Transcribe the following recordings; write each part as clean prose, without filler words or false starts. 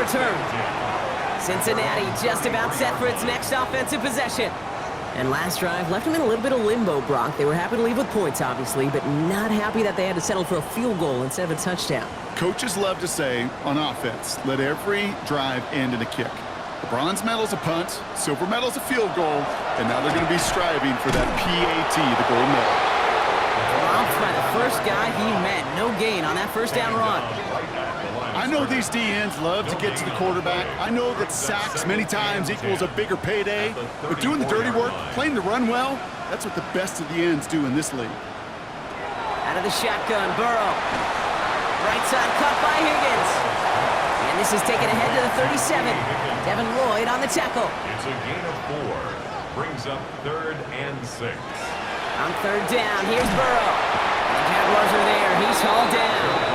return. Cincinnati just about set for its next offensive possession. And last drive left them in a little bit of limbo, Brock. They were happy to leave with points, obviously, but not happy that they had to settle for a field goal instead of a touchdown. Coaches love to say, on offense, let every drive end in a kick. The bronze medal's a punt, silver medal's a field goal, and now they're going to be striving for that PAT, the gold medal. Dropped by the first guy he met. No gain on that first down run. I know these DNs love to get to the quarterback. I know that sacks many times equals a bigger payday, but doing the dirty work, playing the run well, that's what the best of the ends do in this league. Out of the shotgun, Burrow. Right side cut by Higgins. And this is taken ahead to the 37. Devin Lloyd on the tackle. It's a gain of 4. Brings up 3rd and 6. On 3rd down, here's Burrow. The Jaguars are there. He's hauled down.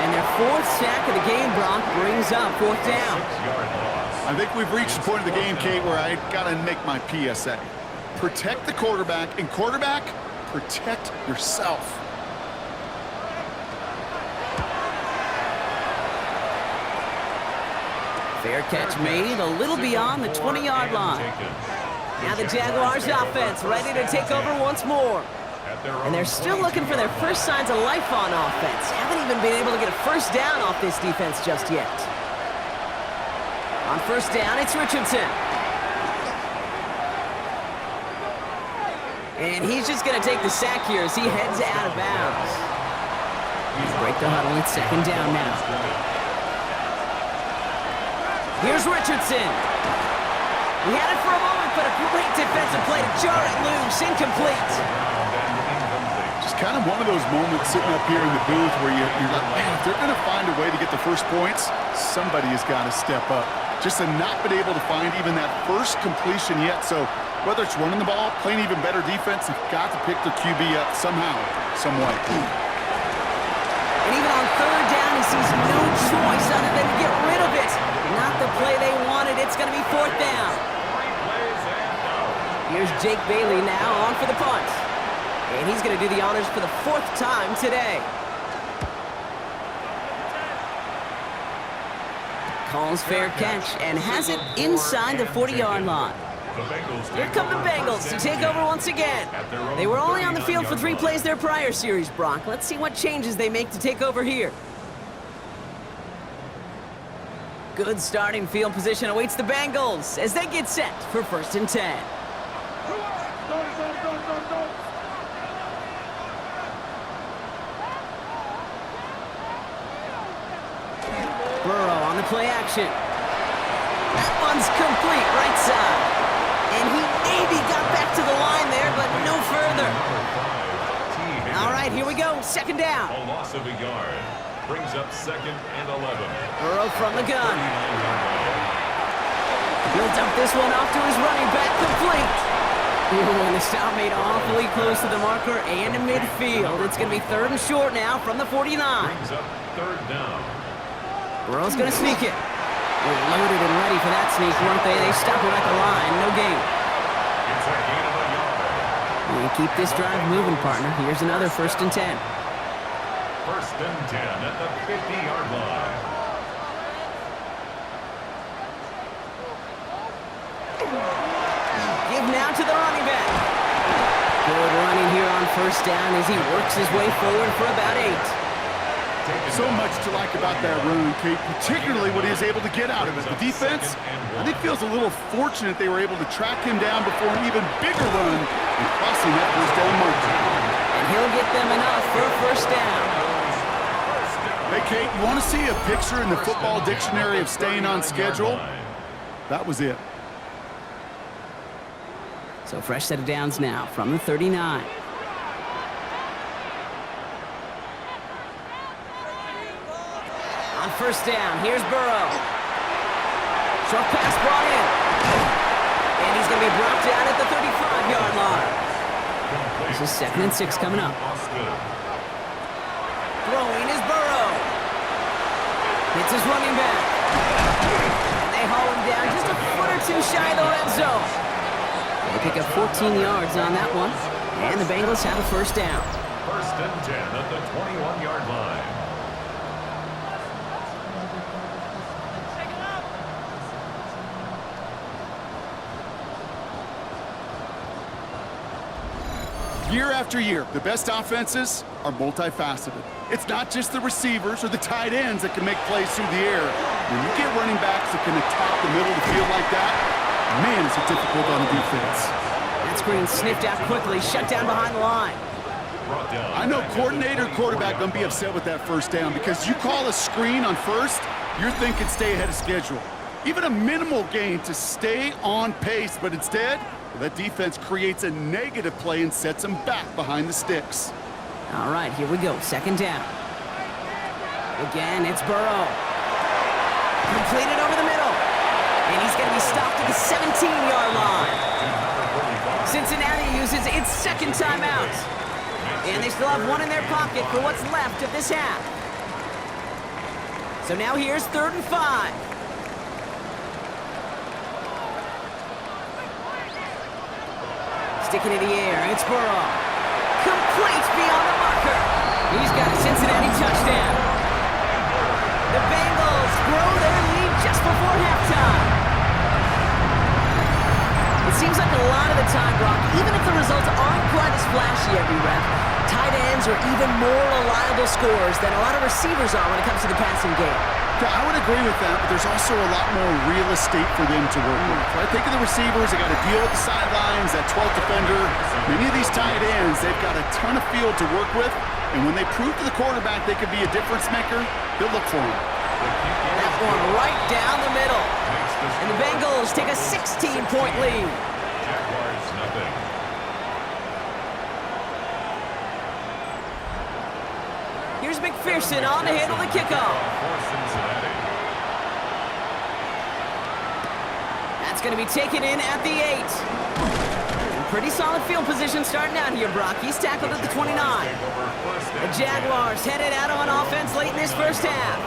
And their 4th sack of the game, Brock, brings up 4th down. I think we've reached the point of the game, Kate, where I got to make my PSA. Protect the quarterback, and quarterback, protect yourself. Fair catch made a little beyond the 20-yard line. Now the Jaguars offense ready to take over once more. And they're still looking for their first signs of life on offense. Haven't even been able to get a first down off this defense just yet. On 1st down, it's Richardson. And he's just going to take the sack here as he heads out of bounds. Break the huddle. It's 2nd down now. Here's Richardson. He had it for a moment, but a great defensive play to jar it loose. Incomplete. Just kind of one of those moments sitting up here in the booth where you're like, man, if they're going to find a way to get the first points, somebody has got to step up. Just to not been able to find even that first completion yet. So whether it's running the ball, playing even better defense, they've got to pick their QB up somehow, some way. And even on 3rd down, he sees no choice other than to get rid of it. Not the play they wanted. It's going to be 4th down. Here's Jake Bailey now on for the punt. And he's going to do the honors for the 4th time today. Calls fair catch and has it inside the 40-yard line. Here come the Bengals to take over once again. They were only on the field for 3 plays their prior series, Brock. Let's see what changes they make to take over here. Good starting field position awaits the Bengals as they get set for 1st and 10. Burrow on the play action. That one's complete, right side. And he maybe got back to the line there, but no further. All right, here we go. 2nd down. A loss of a yard. Brings up 2nd and 11. Burrow from the gun. He'll dump this one off to his running back, complete. Ooh, and the stop made awfully close to the marker and in midfield. It's going to be 3rd and short now from the 49. Brings up 3rd down. Burrow's going to sneak it. They're loaded and ready for that sneak, weren't they? They stop him at the line. No gain. It's a gain of a yard. And keep this drive moving, partner. Here's another 1st and 10. 1st and 10 at the 50-yard line. Give now to the running back. Good running here on 1st down as he works his way forward for about 8. So much to like about that run, Kate, particularly what he was able to get out of it. The defense, I think, feels a little fortunate they were able to track him down before an even bigger run and crossing that 1st down marker. And he'll get them enough for a 1st down. Hey, Kate, you want to see a picture in the football dictionary of staying on schedule? That was it. So fresh set of downs now from the 39. On 1st down, here's Burrow. Short pass brought in. And he's going to be brought down at the 35-yard line. This is 2nd and 6 coming up. Throwing is Burrow. Hits his running back. And they haul him down just a foot or 2 shy of the red zone. They pick up 14 yards on that one. And the Bengals have a 1st down. 1st and 10 at the 21-yard line. Year after year, the best offenses are multifaceted. It's not just the receivers or the tight ends that can make plays through the air. When you get running backs that can attack the middle of the field like that, man, is it difficult on the defense. That screen sniffed out quickly, shut down behind the line. I know coordinator, quarterback going to be upset with that first down because you call a screen on first, you're thinking stay ahead of schedule. Even a minimal gain to stay on pace, but instead, that defense creates a negative play and sets them back behind the sticks. All right, here we go, second down. Again, it's Burrow. Completed over the middle. And he's going to be stopped at the 17-yard line. Cincinnati uses its second timeout. And they still have one in their pocket for what's left of this half. So now here's 3rd and 5. Sticking in the air, it's Burrow. Complete beyond the marker. He's got a Cincinnati touchdown. The Bengals grow their lead just before halftime. It seems like a lot of the time, Brock, even if the results aren't quite as flashy every rep, tight ends are even more reliable scorers than a lot of receivers are when it comes to the passing game. Yeah, I would agree with that, but there's also a lot more real estate for them to work with. Right? Think of the receivers, they got to deal with the sidelines, that 12th defender. Many of these tight ends, they've got a ton of field to work with, and when they prove to the quarterback they could be a difference maker, they'll look for him. That one right down the middle. And the Bengals take a 16-point lead. Jaguars nothing. Here's McPherson on to handle the kickoff. For Cincinnati. That's going to be taken in at the 8. Pretty solid field position starting out here, Brock. He's tackled at the 29. The Jaguars headed out on offense late in this first half.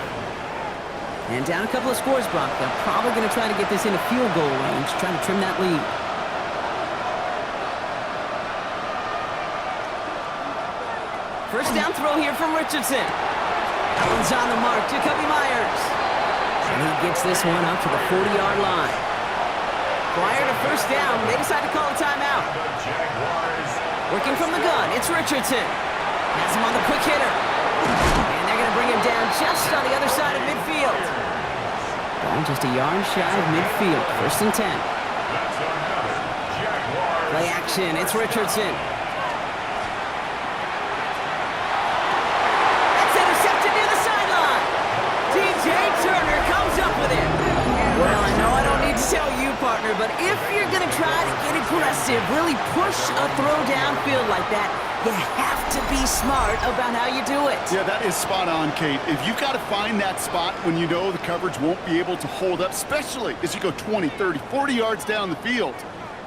And down a couple of scores, Brock. They're probably going to try to get this into field goal range, trying to trim that lead. First down throw here from Richardson. That one's on the mark, Jacoby Myers. And he gets this one up to the 40-yard line. Prior to first down, they decide to call a timeout. Working from the gun, it's Richardson. Has him on the quick hitter. And they're going to bring him down just on the other side of midfield. Going just a yard shy of midfield, 1st and 10. Play action, it's Richardson. That's intercepted near the sideline. DJ Turner comes up with it. Well, I know I don't need to tell you, partner, but if you're going to try to get aggressive, really push a throw downfield like that, you have to be smart about how you do it. Yeah, that is spot on, Kate. If you've got to find that spot when you know the coverage won't be able to hold up, especially as you go 20, 30, 40 yards down the field.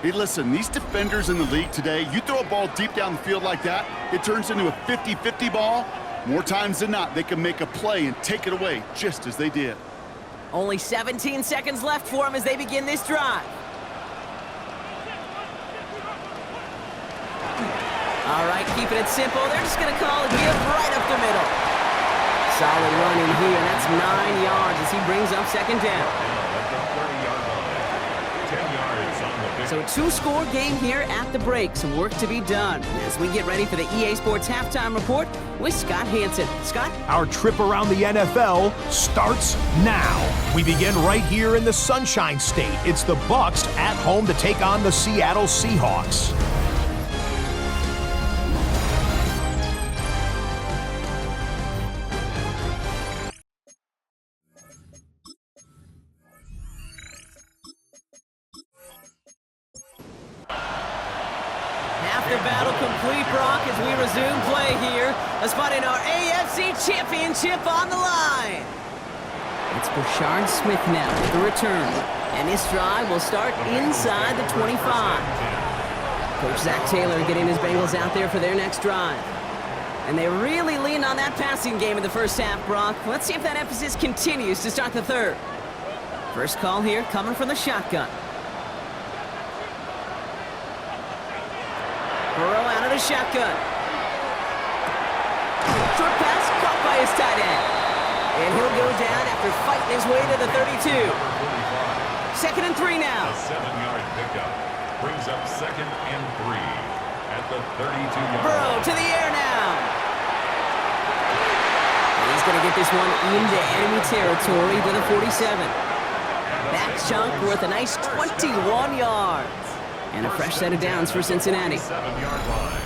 Hey, listen, these defenders in the league today, you throw a ball deep down the field like that, it turns into a 50-50 ball. More times than not, they can make a play and take it away, just as they did. Only 17 seconds left for them as they begin this drive. All right, keeping it simple. They're just going to call a give right up the middle. Solid run in here. That's 9 yards as he brings up second down. So a 2-score game here at the break. Some work to be done as we get ready for the EA Sports Halftime Report with Scott Hansen. Scott? Our trip around the NFL starts now. We begin right here in the Sunshine State. It's the Bucs at home to take on the Seattle Seahawks. The battle complete, Brock, as we resume play here. A spot in our AFC Championship on the line. It's Brashard Smith now with the return. And this drive will start inside the 25. Coach Zach Taylor getting his Bengals out there for their next drive. And they really leaned on that passing game in the first half, Brock. Let's see if that emphasis continues to start the third. First call here coming from the shotgun. Burrow out of the shotgun. Short pass caught by his tight end. And he'll go down after fighting his way to the 32. 2nd and 3 now. A 7-yard pickup brings up 2nd and 3. At at the 32-yard Burrow line. to the air now. And he's going to get this one into enemy territory to the 47. That chunk worth a nice 21 yards. And a fresh set of downs for Cincinnati. 7-yard line.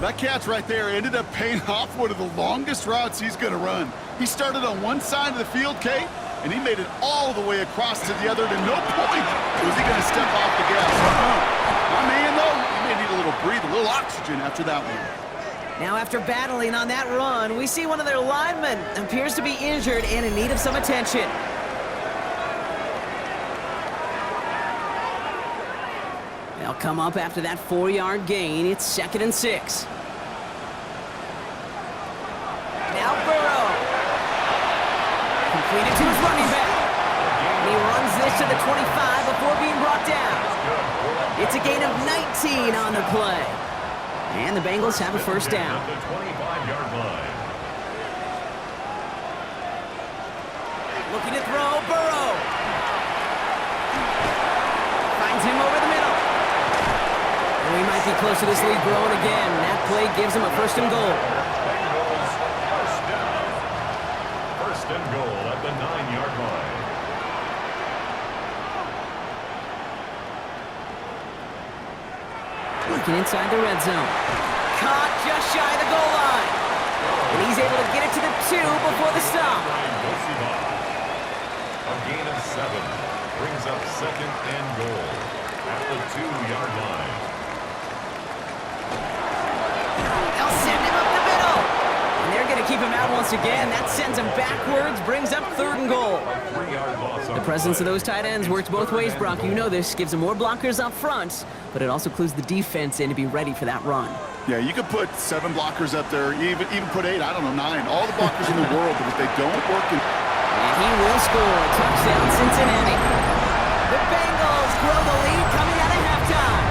That catch right there ended up paying off one of the longest routes he's going to run. He started on one side of the field, Kate, and he made it all the way across to the other. To no point was he going to step off the gas. My man, though, he may need a little breathe, a little oxygen after that one. Now, after battling on that run, we see one of their linemen appears to be injured and in need of some attention. They'll come up after that 4-yard gain. It's 2nd and 6. Now Burrow. Completed to his running back. And he runs this to the 25 before being brought down. It's a gain of 19 on the play. And the Bengals have a first down. At the 25-yard line. Looking to throw, Burrow. Finds him over the middle. And we might be close to this lead growing again. That play gives him a 1st and goal. Bengals first down. 1st and goal at the 9-yard line. Looking inside the red zone. Caught just shy of the goal line. And he's able to get it to the 2 before the stop. A gain of 7 brings up 2nd and goal at the 2-yard line. They'll send him up the middle. And they're going to keep him out once again. That sends him backwards, brings up 3rd and goal. A 3-yard loss on The presence of those tight ends works both ways, Brock. You know this. Gives them more blockers up front, but it also clues the defense in to be ready for that run. Yeah, you could put 7 blockers up there, even put 8, I don't know, 9. All the blockers in the world, but if they don't work in... And he will score. Touchdown, Cincinnati. The Bengals grow the lead coming out of halftime.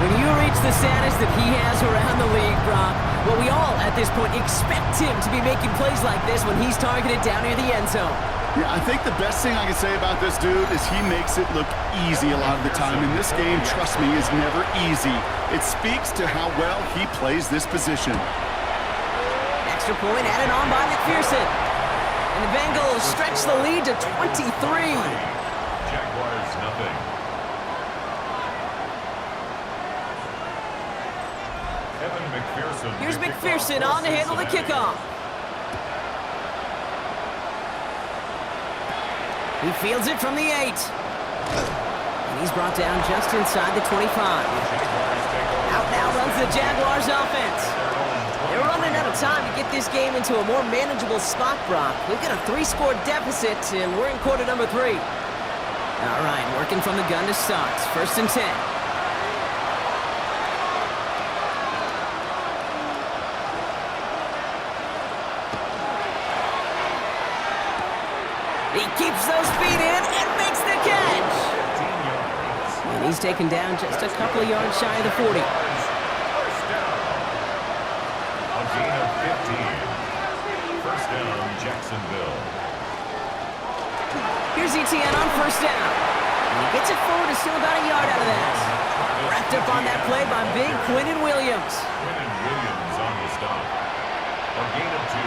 When you reach the status that he has around the league, Brock, well, we all, at this point, expect him to be making plays like this when he's targeted down near the end zone. Yeah, I think the best thing I can say about this dude is he makes it look easy a lot of the time. And this game, trust me, is never easy. It speaks to how well he plays this position. Extra point added on by McPherson. And the Bengals stretch the lead to 23. Jaguars nothing. Evan McPherson. Here's McPherson on to handle the kickoff. He fields it from the 8. And he's brought down just inside the 25. Out now runs the Jaguars offense. They're running out of time to get this game into a more manageable spot, Brock. We've got a 3-score deficit, and we're in quarter number 3. All right, working from the gun to start. 1st and 10. He keeps those feet in and makes the catch. And he's taken down just a couple of yards shy of the 40. First down. A gain of 15. First down, Jacksonville. Here's ETN on 1st down. And he gets it forward to still about a yard out of that. Wrapped up on that play by big Quinnen Williams. Quinnen Williams on the stop. A gain of 2.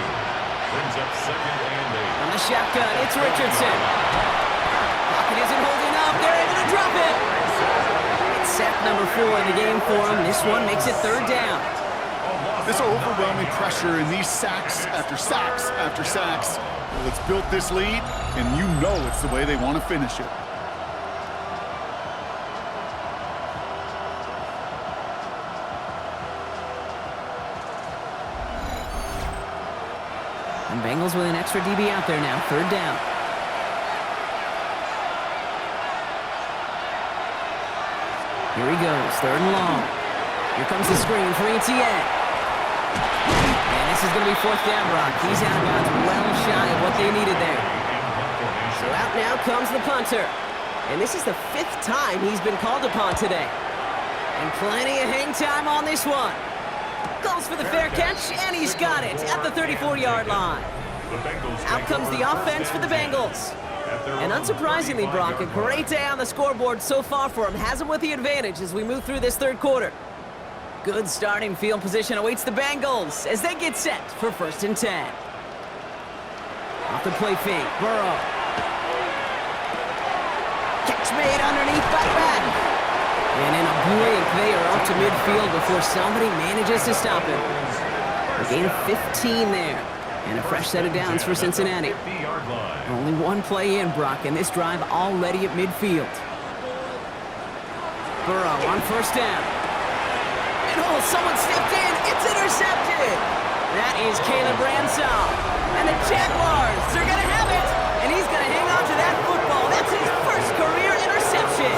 Brings up 2nd and 8. On the shotgun, it's Richardson. Pocket isn't holding up. They're able to drop it. It's sack number 4 in the game for him. This one makes it 3rd down. This overwhelming pressure and these sacks after sacks after sacks, well, it's built this lead, and you know it's the way they want to finish it. And Bengals with an extra DB out there now. 3rd down. Here he goes. 3rd and long. Here comes the screen for ETN. And this is going to be 4th down, Brock. He's out of bounds well shy of what they needed there. So out now comes the punter. And this is the 5th time he's been called upon today. And plenty of hang time on this one. Goes for the fair catch, and he's got it at the 34-yard line. Out comes the offense for the Bengals. And unsurprisingly, Brock, a great day on the scoreboard so far for him. Has him with the advantage as we move through this third quarter. Good starting field position awaits the Bengals as they get set for 1st and 10. Off the play fake, Burrow. Catch made underneath by Madden. And in a blink, they are up to midfield before somebody manages to stop him. A gain of 15 there. And a fresh set of downs for Cincinnati. Only one play in, Brock, and this drive already at midfield. Burrow on 1st down. And someone stepped in. It's intercepted. That is Caleb Ransall. And the Jaguars are going to have it. And he's going to hang on to that football. That's his first career interception.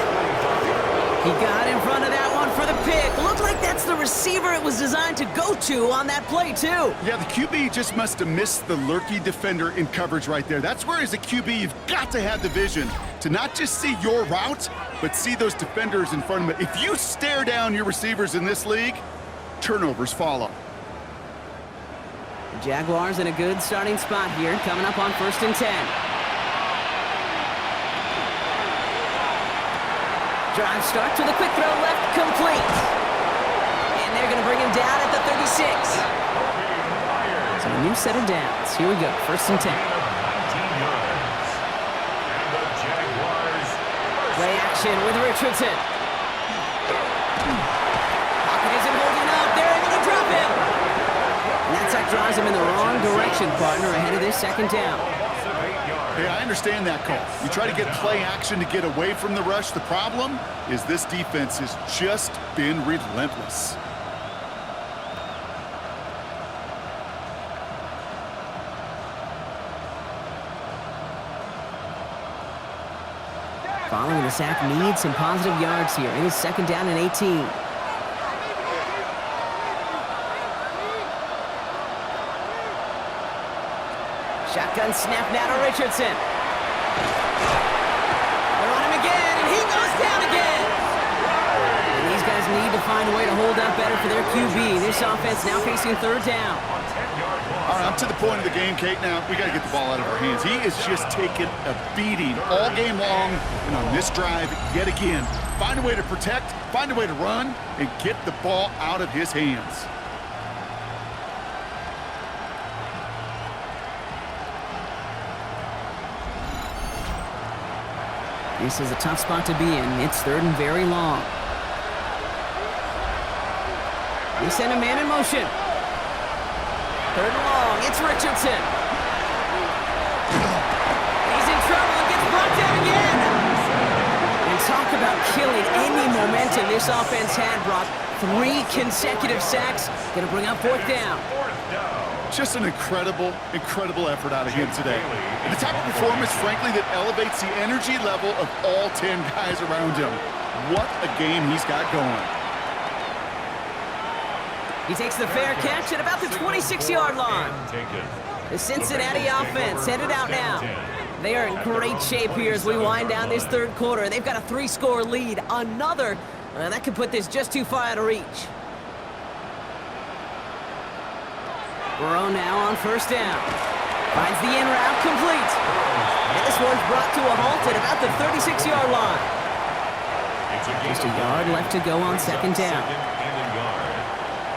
He got in front of that one for the pick. Looked like that's the receiver it was designed to go to on that play, too. Yeah, the QB just must have missed the lurky defender in coverage right there. That's where, as a QB, you've got to have the vision to not just see your route, but see those defenders in front of it. If you stare down your receivers in this league, turnovers follow. The Jaguars in a good starting spot here, coming up on 1st and 10. Drive start to the quick throw left, complete. And they're going to bring him down at the 36. So a new set of downs. Here we go, 1st and 10. Play action with Richardson. Pocket isn't holding up. They're able to drop him. And that sack drives him in the wrong direction, partner, ahead of this 2nd down. Hey, I understand that call. You try to get play action to get away from the rush. The problem is this defense has just been relentless. Following the sack needs some positive yards here. It is 2nd down and 18. Shotgun snap now to Richardson. They're on him again, and he goes down again. And these guys need to find a way to hold up better for their QB. This offense now facing 3rd down. All right, I'm to the point of the game, Kate. Now, we got to get the ball out of our hands. He is just taking a beating all game long, and on this drive, yet again, find a way to protect, find a way to run, and get the ball out of his hands. This is a tough spot to be in. It's 3rd and very long. They send a man in motion. 3rd and long. It's Richardson. He's in trouble and gets brought down again. And talk about killing any momentum this offense had, Brock. 3 consecutive sacks. Going to bring up 4th down. Just an incredible effort out of him today. And the type of performance, frankly, that elevates the energy level of all 10 guys around him. What a game he's got going. He takes the fair catch at about the 26-yard line. The Cincinnati offense headed out now. They are in great shape here as we wind down this 3rd quarter. They've got a 3-score lead. Another, that could put this just too far out of reach. Burrow now on 1st down. Finds the in route complete. And this one's brought to a halt at about the 36-yard line. Just a yard left to go on 2nd down.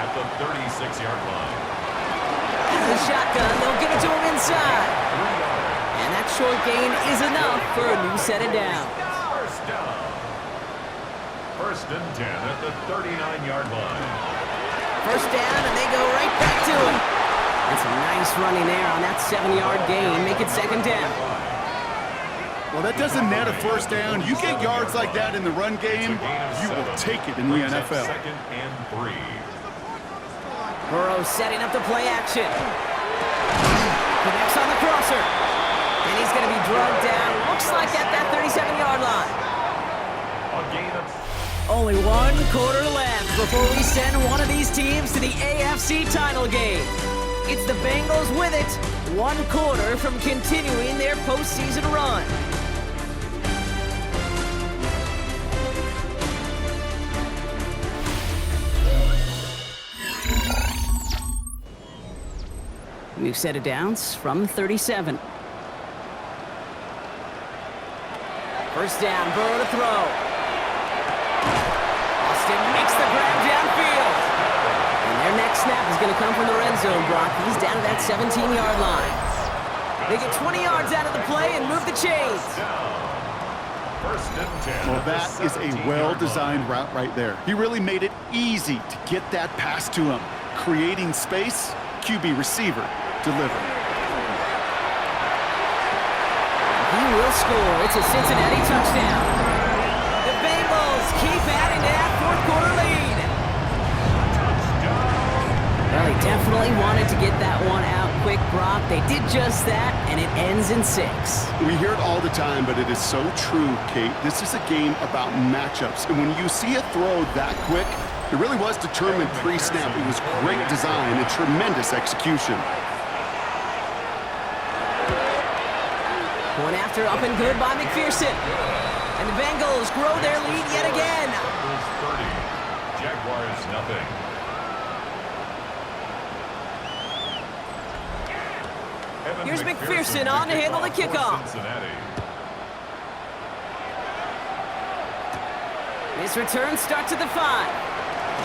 At the 36-yard line. The shotgun, they'll give it to him inside. And that short gain is enough for a new set of downs. 1st and 10 at the 39-yard line. 1st down, and they go right back to him. That's a nice running there on that 7-yard gain. Make it 2nd down. Well, that doesn't net a 1st down. You get yards like that in the run game, you will take it in the NFL. 2nd and 3. Burrow setting up the play action. Connects on the crosser. And he's going to be drugged down. Looks like at that 37-yard line. A gain of Only 1 quarter left before we send one of these teams to the AFC title game. It's the Bengals with it, 1 quarter from continuing their postseason run. New set of downs from 37. First down, Burrow to throw. Austin makes the grab downfield. And their next snap is going to come from the red zone, Brock. He's down to that 17-yard line. They get 20 yards out of the play and move the chains. First and 10. Well, that is a well-designed route right there. He really made it easy to get that pass to him. Creating space, QB receiver, deliver. He will score. It's a Cincinnati touchdown. The Bengals keep adding to that fourth-quarter lead. Well, he definitely wanted to get that one out quick, Brock. They did just that, and it ends in 6. We hear it all the time, but it is so true, Kate. This is a game about matchups. And when you see a throw that quick, it really was determined pre-snap. It was great design and tremendous execution. Going after up and good by McPherson. And the Bengals grow their lead yet again. Bengals 30. Jaguars nothing. Here's McPherson on to handle the kickoff. This return starts at the 5.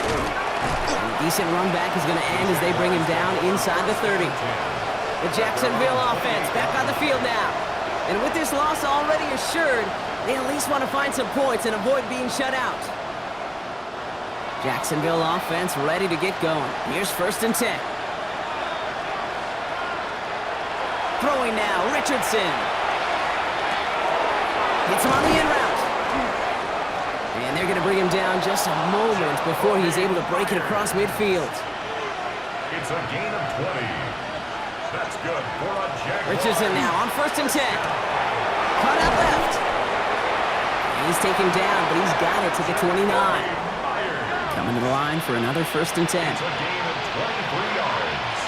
And a decent run back is going to end as they bring him down inside the 30. The Jacksonville offense back on the field now. And with this loss already assured, they at least want to find some points and avoid being shut out. Jacksonville offense ready to get going. Here's first and 10. Throwing now, Richardson. Hits him on the in route. And they're going to bring him down just a moment before he's able to break it across midfield. It's a gain of 20. That's good for a Jaguar. Richardson now on first and 10. Cut out left. He's taken down, but he's got it to the 29. Coming to the line for another first and 10. It's a gain of 23 yards.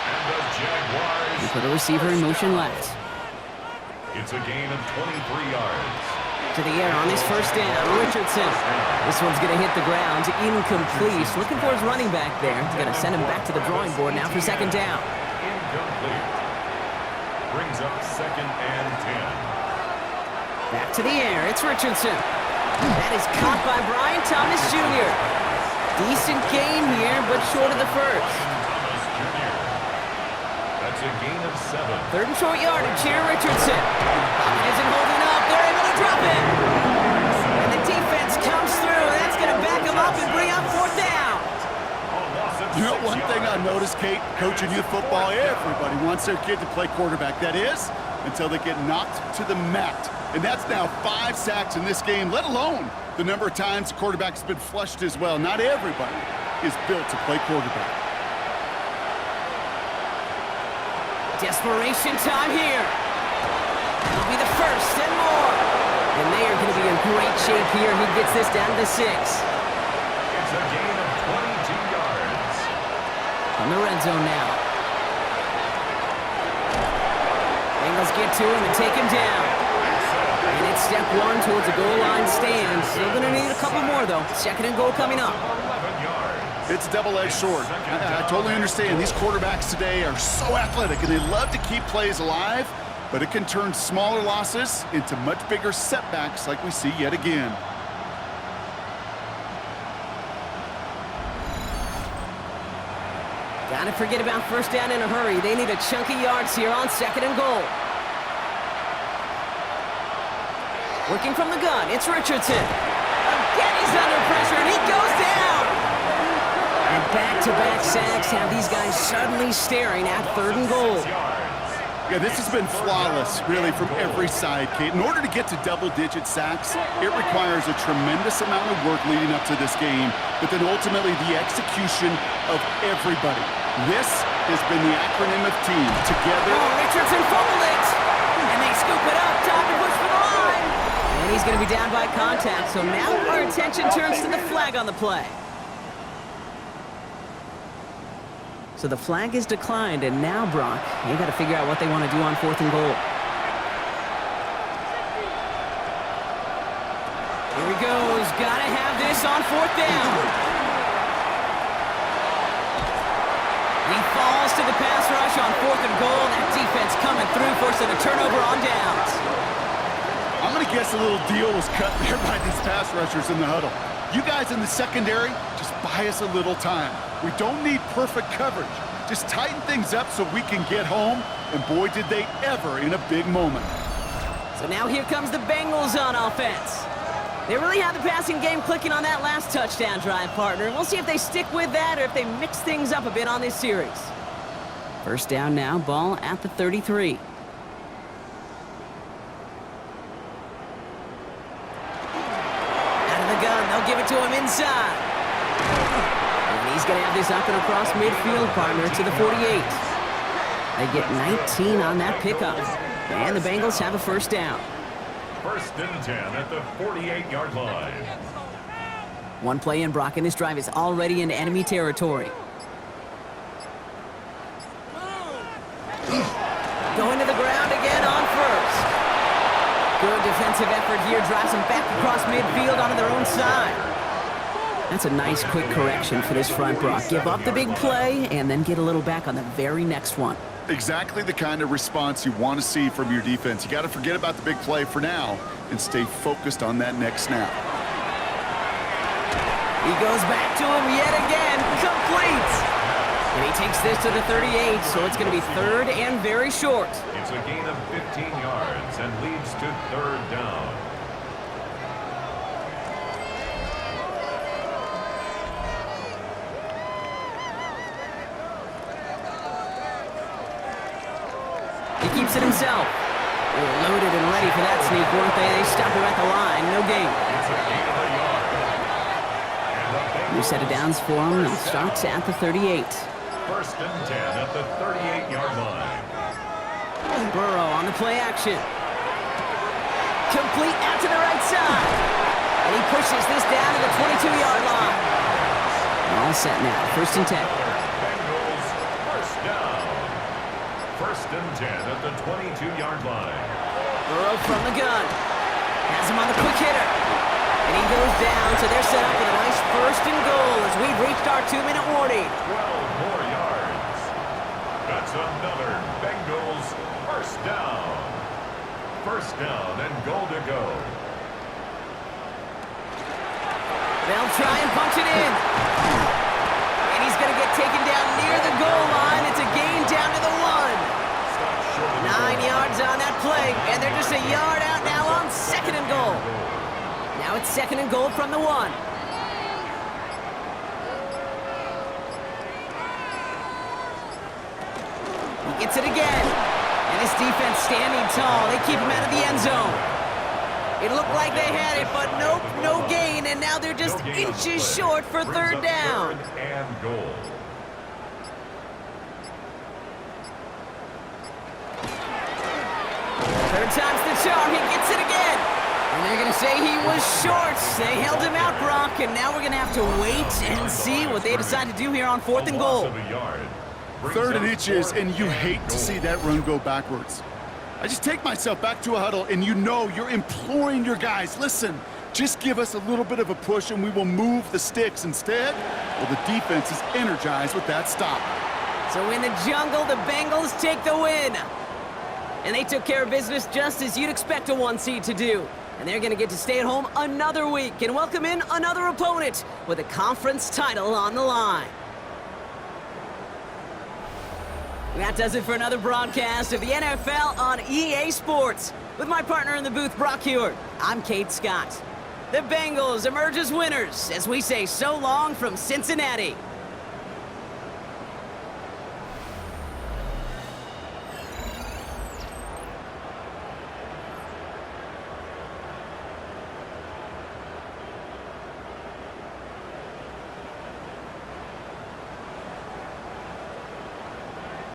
And the Jaguars. He put a receiver in motion left. It's a gain of 23 yards. To the air on this first down, Richardson. This one's going to hit the ground. Incomplete. Looking for his running back there. He's going to send him back to the drawing board now for second down. Incomplete. Brings up second and 10. Back to the air. It's Richardson. That is caught by Brian Thomas Jr. Decent gain here, but short of the first. Thomas Jr. That's a gain of 7. Third and short yardage here, Richardson. Isn't holding up. They're able to drop him. And the defense comes through. That's going to back him up and bring up fourth down. You know, one thing I noticed, Kate, coaching youth football, everybody wants their kid to play quarterback. That is, until they get knocked to the mat. And that's now 5 sacks in this game, let alone the number of times the quarterback's been flushed as well. Not everybody is built to play quarterback. Desperation time here. It'll be the first and more. And they are going to be in great shape here. He gets this down to 6. It's a gain of 22 yards. On the red zone now. Bengals get to him and take him down. And it's step 1 towards a goal line stand. Still going to need a couple more, though. Second and goal coming up. 11 yards. It's a double-edged sword. I totally understand. These quarterbacks today are so athletic, and they love to keep plays alive, but it can turn smaller losses into much bigger setbacks like we see yet again. Gotta forget about first down in a hurry. They need a chunky yards here on second and goal. Working from the gun, it's Richardson. Again, he's under pressure, and he goes down. And back-to-back sacks have these guys suddenly staring at third and goal. Yeah, this has been flawless, really, from every side, Kate. In order to get to double-digit sacks, it requires a tremendous amount of work leading up to this game, but then ultimately the execution of everybody. This has been the acronym of team. Together. Oh, Richardson fumbled it. And they scoop it up. Time to push for the line. And he's going to be down by contact, so now our attention turns to the flag on the play. So the flag is declined, and now, Brock, you got to figure out what they want to do on fourth and goal. Here he goes. Got to have this on fourth down. He falls. Balls to the pass rush on 4th and goal. That defense coming through, forcing a turnover on downs. I'm going to guess a little deal was cut there by these pass rushers in the huddle. You guys in the secondary, just buy us a little time. We don't need perfect coverage. Just tighten things up so we can get home, and boy, did they ever in a big moment. So now here comes the Bengals on offense. They really had the passing game clicking on that last touchdown drive, partner. We'll see if they stick with that or if they mix things up a bit on this series. First down now, ball at the 33. Out of the gun, they'll give it to him inside. And he's going to have this up and across midfield, partner, to the 48. They get 19 on that pickup. And the Bengals have a first down. First and 10 at the 48-yard line. One play in, Brock, and this drive is already into enemy territory. Going to the ground again on first. Good defensive effort here, drives them back across midfield onto their own side. That's a nice quick correction for this front, Brock. Give up the big play and then get a little back on the very next one. Exactly the kind of response you want to see from your defense. You got to forget about the big play for now and stay focused on that next snap. He goes back to him yet again, complete. And he takes this to the 38, so it's going to be third and very short. It's a gain of 15 yards and leads to third down. He keeps it himself. They were loaded and ready for that sneak, weren't they? They stop her at the line. No gain. It's a gain of a yard. New set of downs for him. It starts at the 38. First and 10 at the 38-yard line. Burrow on the play action. Complete out to the right side. And he pushes this down to the 22-yard line. All set now. First and 10. Bengals first down. First and 10 at the 22-yard line. Burrow from the gun. Has him on the quick hitter. And he goes down, so they're set up with a nice first and goal as we've reached our 2-minute warning. 12 more yards. That's another Bengals first down. First down and goal to go. They'll try and punch it in. And he's going to get taken down near the goal line. It's a gain down to the 1. 9 yards on that play, and they're just a yard out now on second and goal. Now it's second and goal from the 1. He gets it again. And this defense standing tall. They keep him out of the end zone. It looked like they had it, but nope, no gain, and now they're just inches short for third down. Third and goal. Third time's the charm. He gets it again. And they're going to say he was short. They held him out, Brock, and now we're going to have to wait and see what they decide to do here on fourth and goal. Third and inches, and you hate to see that run go backwards. I just take myself back to a huddle, and you know you're imploring your guys, listen, just give us a little bit of a push, and we will move the sticks. Instead, well, the defense is energized with that stop. So in the jungle, the Bengals take the win. And they took care of business just as you'd expect a 1 seed to do. And they're going to get to stay at home another week and welcome in another opponent with a conference title on the line. That does it for another broadcast of the NFL on EA Sports. With my partner in the booth, Brock Hewitt, I'm Kate Scott. The Bengals emerge as winners as we say so long from Cincinnati.